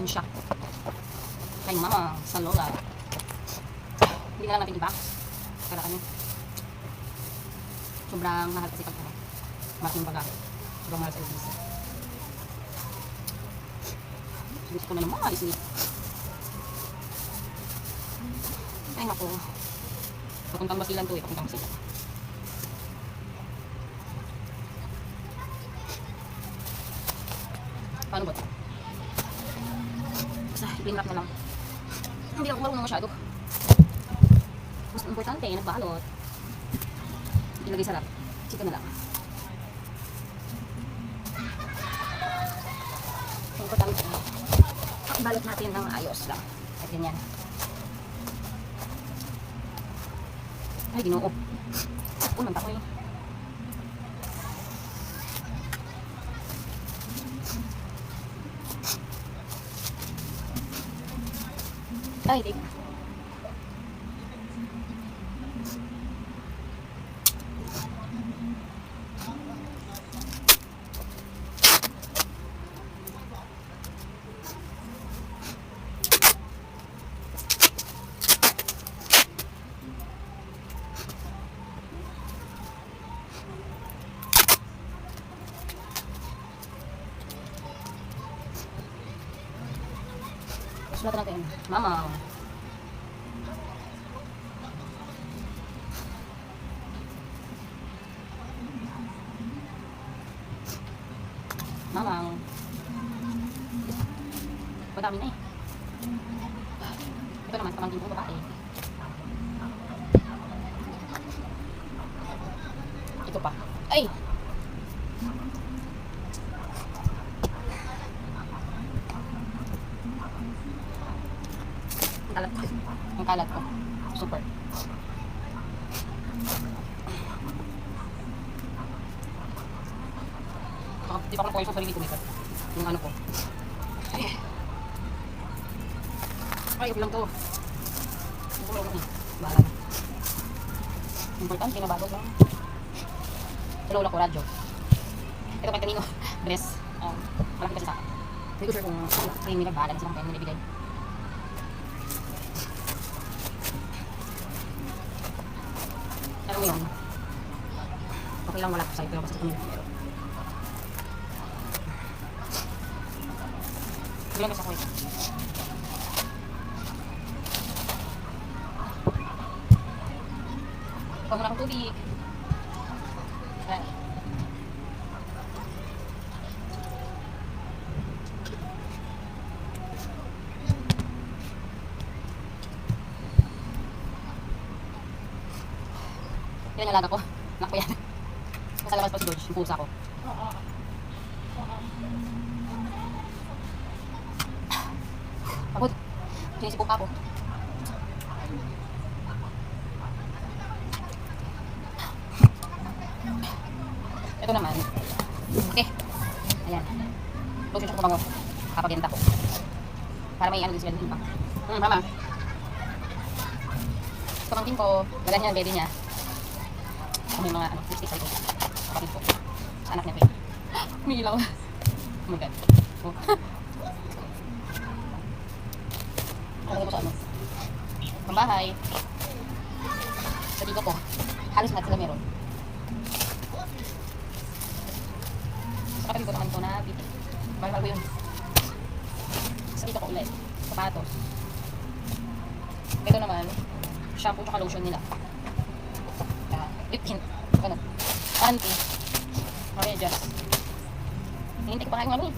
siya. Kay mama, sa lola. Hindi na lang natin i-box. Para ano. Sobrang mahal kasi pag malaking bagahe. Sobrang mahal sa ibis. Gusto ko na naman alis niya. Ay naku. Papuntang Basilan to eh. Papuntang Basilan. Paano ba ito? Basta i-clean wrap na lang. Hindi ako marunong masyado. Mas importante, nagbalot. Ilagay sa wrap. Chika na lang. Importante. Balot natin ng ayos lang. At ganyan. Ay, ginoo. Unang takoy. Ay, di. Sulatan natin. Mama. Mama. Madami na eh. Ito naman, pamangkin ko babae. Ito pa. Ay! Kalat ko. Ang kalat ko. Super. Di pa ako nakuha yung sarili ko nito. Yung ano ko. Ay, okay lang to. Ito lang ako. Bahala na. Importante na bago lang. Sa lola ko, radyo. Ito kay kanino. Dress. Malaki kasi sa akin. Hindi ko sure kung kayo may nagbahala na silang kaya nilibigay. Alam mo yun, okay lang wala ko sa'yo pero basta kami pero bilang kasi ako eh. Ikaw muna akong tubig. Yan yung alaga ko. Anak ko yan. Nasa labas pa si George, yung pusa ko. Pagod. Sinisipok ako. Ito naman. Okay. Ayan. Lotion siya ko bango. Kapagenta ko. Para may ano din sila din pa. Mama. Pamangkin ko, wala niya ang baby niya. May mga ano, lipstick sa ito. Kapatid ko. Sa anak niya ko eh. Umiilaw. Oh my god. Oh. Kalagay ko sa ano. Pambahay. Sa dito ko. Halos lahat sila meron. Sa kapatid ko naman ito na dito. Mahal ko yun. Sa dito ko ulit. Sapatos. Ito naman. Shampoo tsaka lotion nila. Lip tint. Ano? Panty. Medyas. Hinintay ko pa kayo nga eh.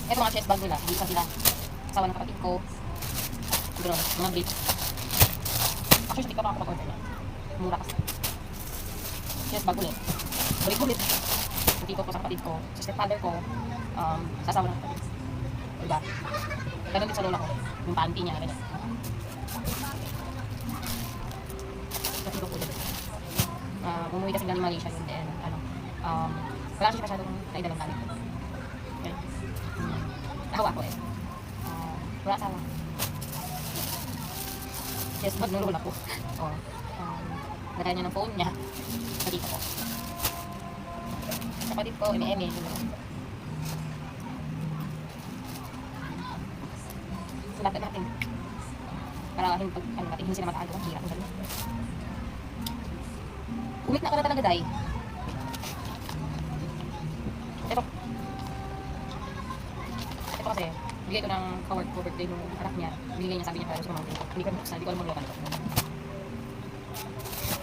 Ito mga chest bag nila. Hindi pa sila. Asawa ng kapatid ko. Siguro, mga brief. Actually, hindi ka pa ako mag-order na. Mura kasi. Chest bag ulit. Brief ulit. Tito ko sa kapatid ko. Sa stepfather ko. Sa asawa ng kapatid. Diba? Ganun din sa lola ko. Yung panty niya. Ganun. Tito ko ulit. Umuwi kasi galing Malaysia yun. Then, ano. Wala kasi masyadong naidalang galing. Okay. Ako eh. Wala asawa. Yes, magnulol ako. Lagay niya ng phone niya. Sa dito ko. Sa kapatid ko, eme-eme. Lapit natin. Para hindi pag, ano natin, hindi sila mataalo. Ang hirap. Umit na ka na talaga, Day. Ito kasi, bigay ko ng covered for birthday nung anak niya. Binigay niya, sabi niya para sa mountain. Hindi ko nabuksan, hindi ko alam maglokan ito.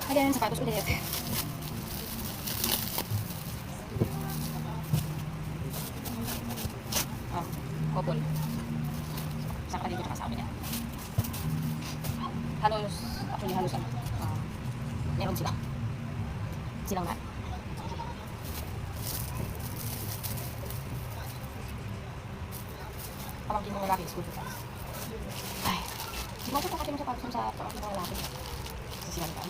Again, sapatos ulit. Couple. Isang kaligo tsaka sa akin niya. Halos, actually halos meron sila. Silang lahat. Pamangkin mo lalaki, school class. Ay, di ba ito kasi mo sa pamangkin mo lalaki? Kasi sila nito.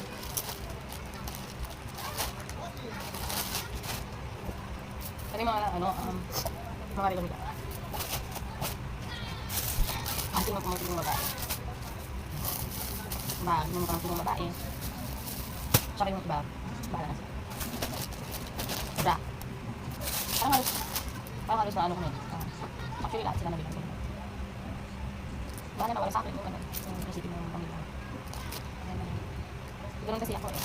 Ano yung mga, mga relo nila. Kasi yung pamangkin mo babae. Yung pamangkin mo babae. Tsaka yung iba, bahala na sila. Bra. Parang halos na ano ko na yun. Actually, lahat sila nabilang ko. Bahala na wala sa akin yung ano. Yung isipin ng pamilya. Ganun kasi ako eh.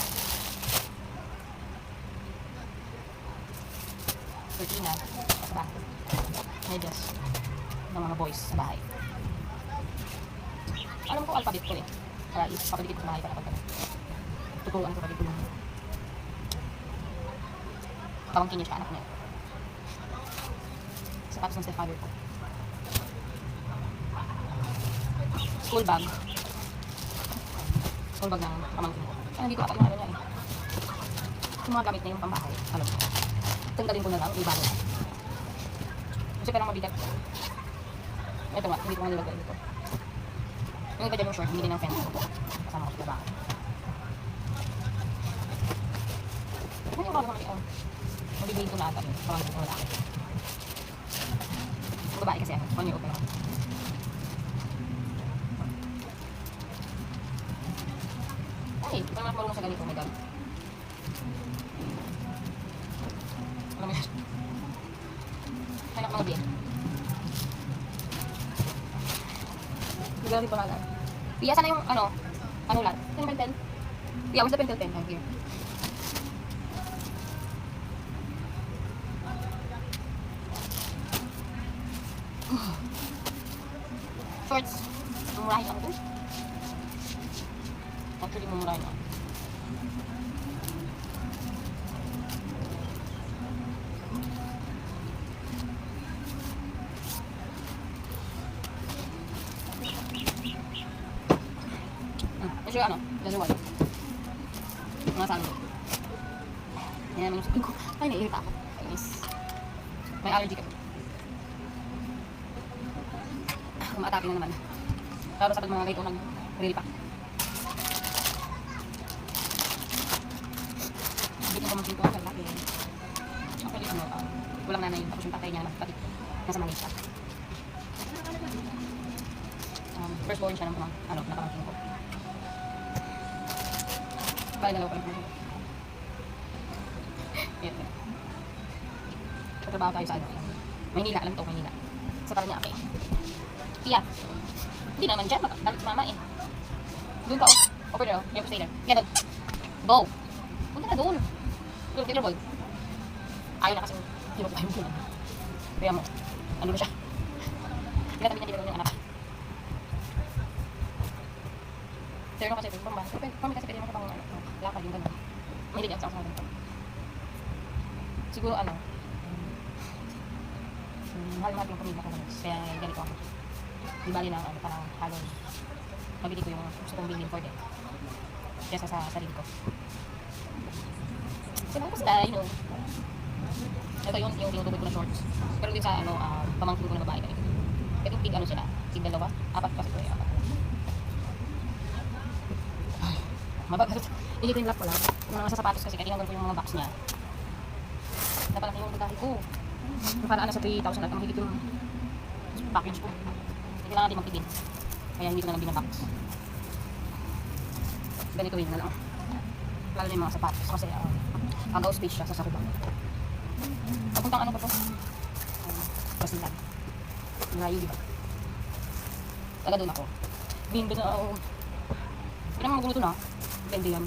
Cortina, sa bahay. Medyas ng mga boys sa bahay. Alam ko alphabet ko eh. Para ipapadikit ko sa bahay para pag tuturuan ko pag yung pamangkin niya siya, anak niya. Sapatos ng stepfather ko. School bag ng pamangkin ko. Ay, hindi ko apat yung ano niya eh. Yung mga gamit na yung pambahay. Alam ko. Tanggalin ko na lang, iba na. Kasi parang mabigat. Ito nga, hindi ko nga nilagay dito. Yung iba dyan yung short, hindi ng fence ko. Kasama ko sa bahay. Ano yung mga kami, mabibigay ko na ata yun. Pamangkin ko lalaki. Yung babae kasi ako, 1 year old pa lang. Ay, parang mas marunong sa ganito, my God. Alam mo yun? Anak mga bien. Grabe pa nga. Pia, sana yung ano lang? Yung pentel? Pia, where's the pentel pen? Thank you. Shorts. Mumurahin ako dun. Actually, mumurahin ako. Kasi kasi wala. Mga salo. Yan naman yung sabi ko. Ay, naiirita ako. Ayos. May allergy ka. Umaatake na naman. Lalo sa pag mga gaito nag-rilipak. Hindi ko pamangkin ko ang lalaki. Actually, walang nanay. Tapos yung tatay niya naman kapit. Nasa Malaysia. First born siya ng napamangkin ko. Bali dalawa pa lang pamangkin ko. Yan. Trabaho tayo sa Maynila. Alam ito, Maynila. Sa Paranaque. Pia. Hindi naman dyan. Magkakalit si mama eh. Doon ka, over there, you have to stay there. Yan, doon. Go. Punta na doon. Look, get your ball. Ayaw na kasi hirap tayo mo. Kaya mo, ano na siya. Tinatabi niya dito yung anak. Pero kasi ito, pang ba? Kami kasi pwede mo kapang lakad yung gano'n. Mahilig ang sa ganito. Siguro mahal natin yung pamilya ko naman. Kaya ganito ako. Di bali na parang halos mabili ko yung gusto kong bilhin for them. Kesa sa sarili ko. Sinabi ko sila, ito yung tinutubod ko na shorts. Pero din sa pamangkin ko na babae ganito. Ito tig sila, tig dalawa, 4 kasi ko eh, 4. Mabagal. Ilitin lang ko lang. Yung mga sapatos kasi, kaya tinanggal ko yung mga box niya. Napalaki yung bagahe ko. Parang sa 3,000 at ang higit yung package ko. Hindi lang natin magtibin. Kaya hindi ko na lang binabox. Ganito yun na lang. Lalo na yung mga sapatos kasi agaw space siya sa sarubang. Papuntang ano ba ito? Basilan. Malayo diba? Taga doon ako. Doon na ako. Hindi naman magulo doon depende yan.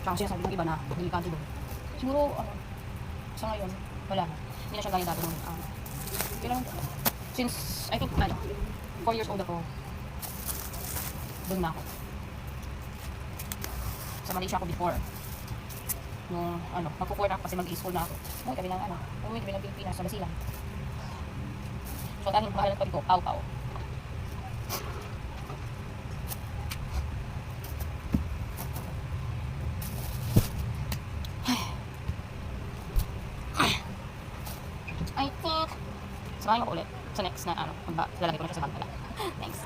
Tsaka sinasabi ng iba na delikado doon. Siguro, sa ngayon, wala na. Hindi na siya gaya dati nung, pero since, I think, 4 years old ako, doon na ako. Sa Malaysia ako before. Nung, magpo-4 na ako kasi mag-i-school na ako. Umuwi kami ng Pilipinas sa Basilan. So, tanging bahala ng pabi ko, pau-pau. I think, samahin mo ko ulit sa next na, lalagay ko na siya sa bag pala. Thanks.